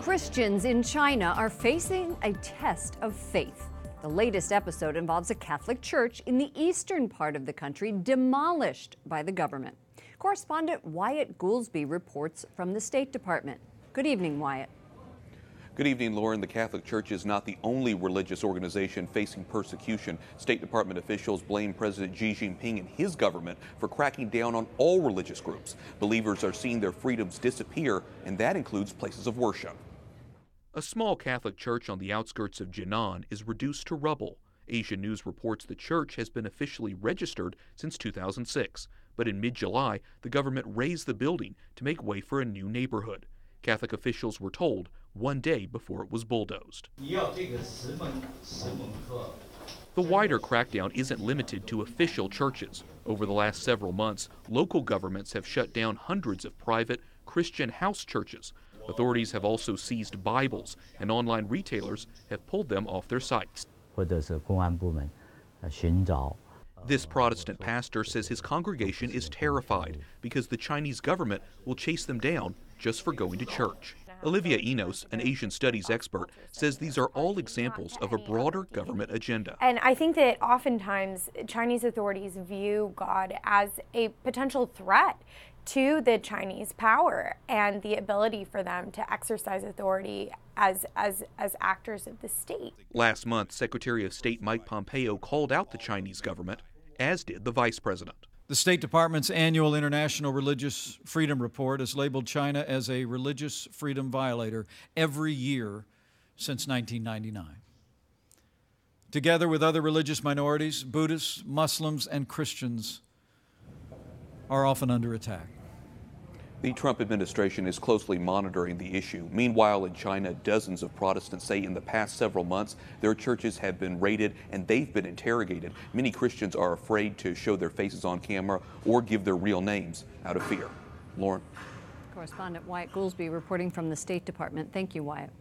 Christians in China are facing a test of faith. The latest episode involves a Catholic church in the eastern part of the country demolished by the government. Correspondent Wyatt Goolsby reports from the State Department. Good evening, Wyatt. Good evening, Lauren. The Catholic Church is not the only religious organization facing persecution. State Department officials blame President Xi Jinping and his government for cracking down on all religious groups. Believers are seeing their freedoms disappear, and that includes places of worship. A small Catholic church on the outskirts of Jinan is reduced to rubble. Asian News reports the church has been officially registered since 2006, but in mid-July, the government razed the building to make way for a new neighborhood. Catholic officials were told one day before it was bulldozed. The wider crackdown isn't limited to official churches. Over the last several months, local governments have shut down hundreds of private Christian house churches. Authorities have also seized Bibles, and online retailers have pulled them off their sites. This Protestant pastor says his congregation is terrified because the Chinese government will chase them down just for going to church. Olivia Enos, an Asian studies expert, says these are all examples of a broader government agenda. And I think that oftentimes Chinese authorities view God as a potential threat to the Chinese power and the ability for them to exercise authority as actors of the state. Last month, Secretary of State Mike Pompeo called out the Chinese government, as did the vice president. The State Department's annual International Religious Freedom Report has labeled China as a religious freedom violator every year since 1999. Together with other religious minorities, Buddhists, Muslims, and Christians are often under attack. The Trump administration is closely monitoring the issue. Meanwhile, in China, dozens of Protestants say in the past several months, their churches have been raided and they've been interrogated. Many Christians are afraid to show their faces on camera or give their real names out of fear. Lauren. Correspondent Wyatt Goolsby reporting from the State Department. Thank you, Wyatt.